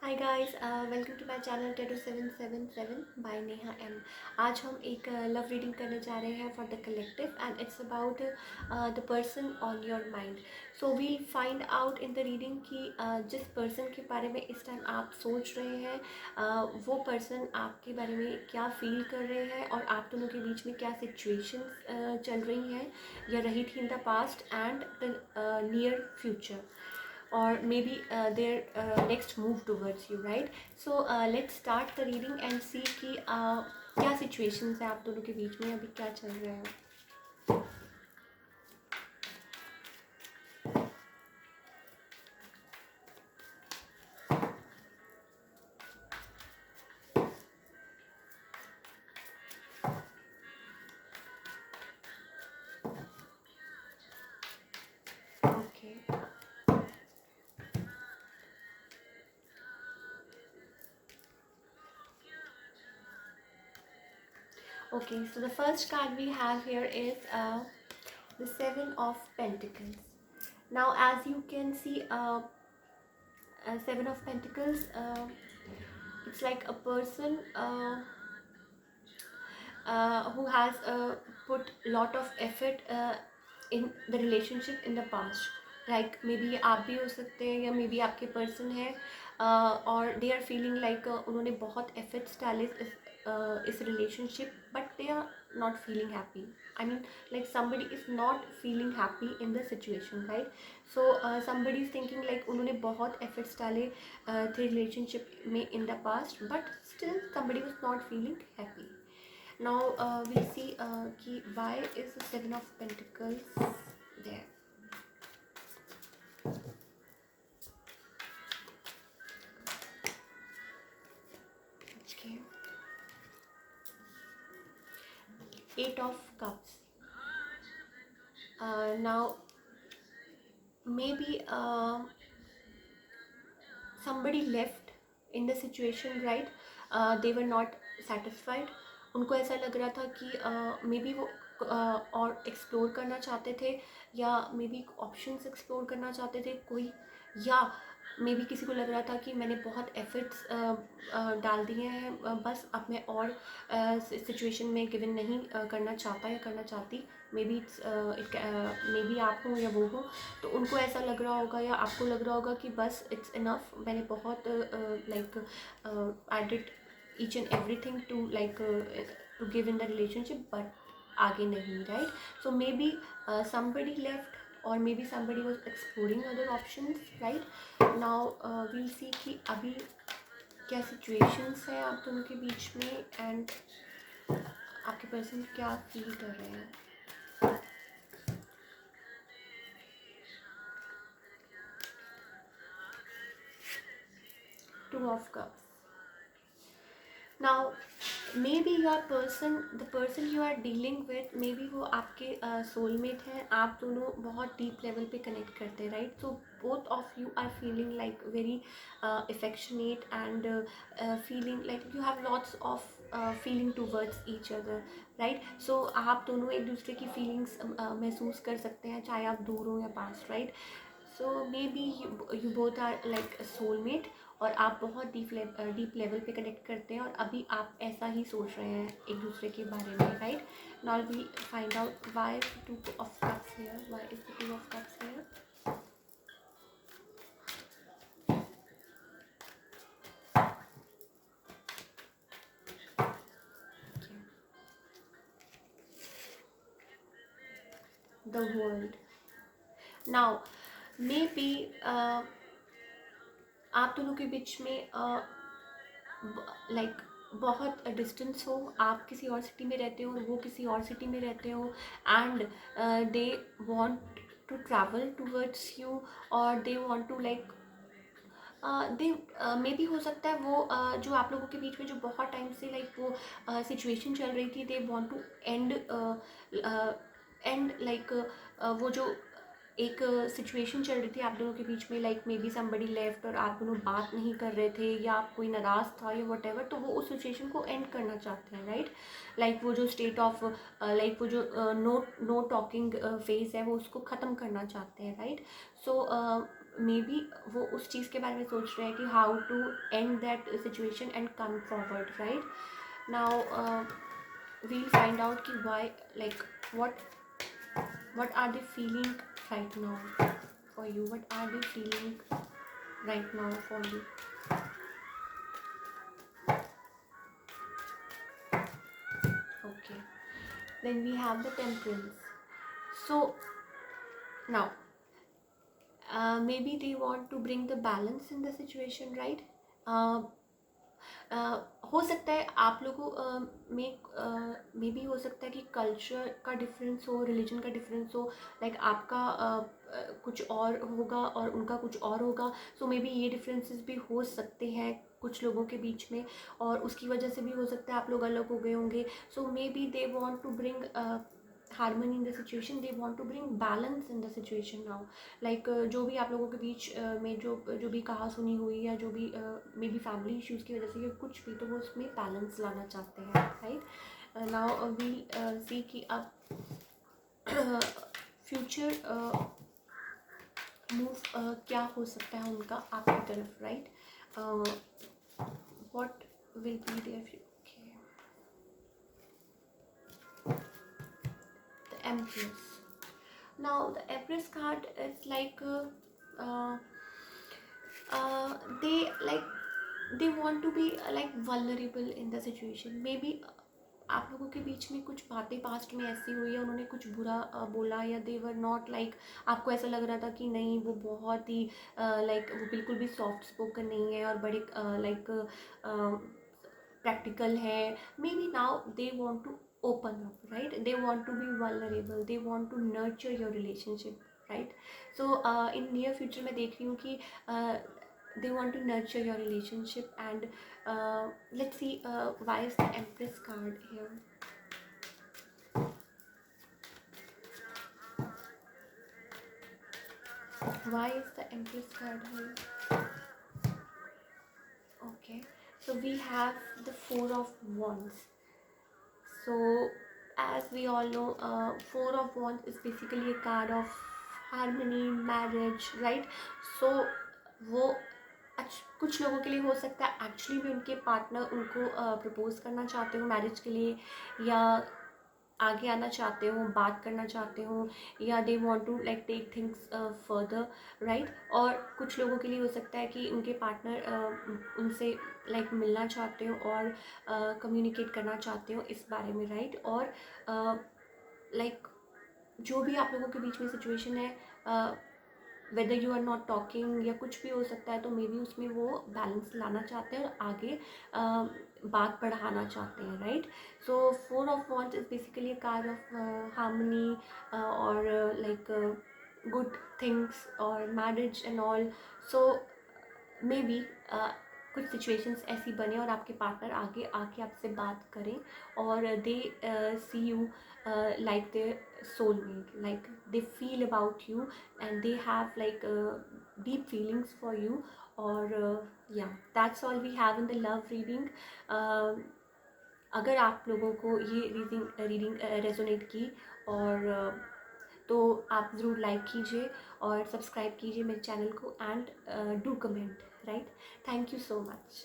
Hi guys, welcome to my channel Teto 777 by Neha M. आज हम एक लव रीडिंग करने जा रहे हैं for the collective and it's about the person on your mind. So we'll find out in the reading कि जिस person के बारे में इस टाइम आप सोच रहे हैं वो पर्सन आपके बारे में क्या फील कर रहे हैं और आप दोनों के बीच में क्या सिचुएशंस चल रही हैं या रही थी in the past and the near future, or maybe their next move towards you, right? So let's start the reading and see कि क्या situations है आप दोनों के बीच में, अभी क्या चल रहा है। Okay. Okay, so the first card we have here is the Seven of Pentacles. Now, as you can see, Seven of Pentacles, it's like a person who has put lot of effort in the relationship in the past. Like maybe ये आप भी हो सकते हैं या may be आपके person है और दे आर फीलिंग लाइक उन्होंने बहुत एफर्ट्स डाले इस relationship but they are not feeling happy. I mean, like somebody is not feeling happy in the situation, right? So somebody is thinking like उन्होंने बहुत efforts डाले थे relationship में in the past, but still somebody was not feeling happy. Now we'll see why is the Seven of Pentacles there. Okay. Eight of Cups. Now maybe somebody left in the situation, right? They were not satisfied. उनको ऐसा लग रहा था कि may be वो और explore करना चाहते थे या मे बी ऑप्शंस एक्सप्लोर करना चाहते थे कोई, या मे बी किसी को लग रहा था कि मैंने बहुत एफर्ट्स डाल दिए हैं, बस अब मैं और सिचुएशन में गिवन नहीं करना चाहता या करना चाहती. मे बी मे बी आप हो या वो हो, तो उनको ऐसा लग रहा होगा या आपको लग रहा होगा कि बस इट्स इनफ, मैंने बहुत like I did each and everything to like to give in the relationship, but आगे नहीं, right? So may be somebody left or maybe somebody was exploring other options, right? Now we'll see कि अभी क्या situations है आप दोनों के बीच में एंड आपके पर्सन क्या फील कर रहे हैं. Two of Cups. Now maybe your person, the person you are dealing with, maybe वो आपके soulmate हैं, आप दोनों बहुत deep level पे connect करते हैं, right? So both of you are feeling like very affectionate and feeling like you have lots of feeling towards each other, right? So आप दोनों एक दूसरे की feelings महसूस कर सकते हैं चाहे आप दूर हो या पास, right? So maybe you both are like a soulmate और आप बहुत डीप लेवल पे कनेक्ट करते हैं और अभी आप ऐसा ही सोच रहे हैं एक दूसरे के बारे में, right? Now we find out why two of cups here, why is the two of cups here. The world. Now maybe आप दोनों के बीच में लाइक बहुत डिस्टेंस हो, आप किसी और सिटी में रहते हो और वो किसी और सिटी में रहते हो and they want to travel towards you और they want to like they may be हो सकता है वो जो आप लोगों के बीच में जो बहुत टाइम से लाइक वो सिचुएशन चल रही थी, they want to end like वो जो एक सिचुएशन चल रही थी आप दोनों के बीच में, like may be somebody left और आप दोनों बात नहीं कर रहे थे या आप कोई नाराज़ था या वट एवर, तो वो उस सिचुएशन को एंड करना चाहते हैं, राइट? लाइक वो जो स्टेट ऑफ लाइक वो जो नो टॉकिंग फेज है वो उसको ख़त्म करना चाहते हैं, राइट? सो मे बी वो उस चीज़ के बारे में सोच रहे हैं कि how to end that situation and come forward, right? Now we'll find out कि why, like what are they feeling right now for you, what are they feeling right now for you. Okay, then we have the Temperance. So now maybe they want to bring the balance in the situation, right? uh, हो सकता है आप लोगों में मे be हो सकता है कि कल्चर का डिफरेंस हो, रिलीजन का डिफरेंस हो, लाइक आपका कुछ और होगा और उनका कुछ और होगा, सो मे बी ये डिफरेंसेस भी हो सकते हैं कुछ लोगों के बीच में, और उसकी वजह से भी हो सकता है आप लोग अलग हो गए होंगे. So may be they want to bring harmony in the situation, they want to bring balance in the situation now. Like जो भी आप लोगों के बीच में जो भी कहा सुनी हुई या जो भी मे बी फैमिली इश्यूज़ की वजह से या कुछ भी, तो वो उसमें बैलेंस लाना चाहते हैं, राइट? नाउ वी सी कि अब फ्यूचर मूव क्या हो सकता है उनका आपकी तरफ, right? What will be there. The Empress. Now the Empress card is like they like they want to be like vulnerable in the situation. Maybe आप लोगों के बीच में कुछ बातें पास्ट में ऐसी हुई है, उन्होंने कुछ बुरा बोला, या दे वर नॉट लाइक, आपको ऐसा लग रहा था कि नहीं वो बहुत ही लाइक वो बिल्कुल भी सॉफ्ट स्पोकन नहीं है और बड़े लाइक प्रैक्टिकल है. May be now they want to open up, right? They want to be vulnerable, they want to nurture your relationship, right? So in near future मैं देख रही हूँ कि they want to nurture your relationship, and let's see why is the Empress card here. Why is the Empress card here? Okay, so we have the Four of Wands. So as we all know, Four of Wands is basically a card of harmony, marriage, right? So वो कुछ लोगों के लिए हो सकता है actually भी उनके पार्टनर उनको प्रपोज करना चाहते हो मैरिज के लिए, या आगे आना चाहते हो, बात करना चाहते हो, या they want to like take things further, right? और कुछ लोगों के लिए हो सकता है कि उनके पार्टनर उनसे लाइक मिलना चाहते हो और कम्युनिकेट करना चाहते हो इस बारे में, राइट? और लाइक जो भी आप लोगों के बीच में सिचुएशन है, whether you are not talking या कुछ भी हो सकता है, तो मे बी उसमें वो बैलेंस लाना चाहते हैं और आगे बात बढ़ाना चाहते हैं, right? So four of wands is basically a card of harmony और लाइक गुड थिंग्स और marriage and all. So may be कुछ सिचुएशंस ऐसी बने और आपके पार्टनर आगे आके आपसे बात करें और दे सी you like their soulmate, like they feel about you and they have like deep feelings for you. or yeah, that's all we have in the love reading. अगर आप लोगों को ये रीडिंग रेजोनेट की और तो आप ज़रूर लाइक कीजिए और सब्सक्राइब कीजिए मेरे चैनल को, and do comment, right? Thank you so much.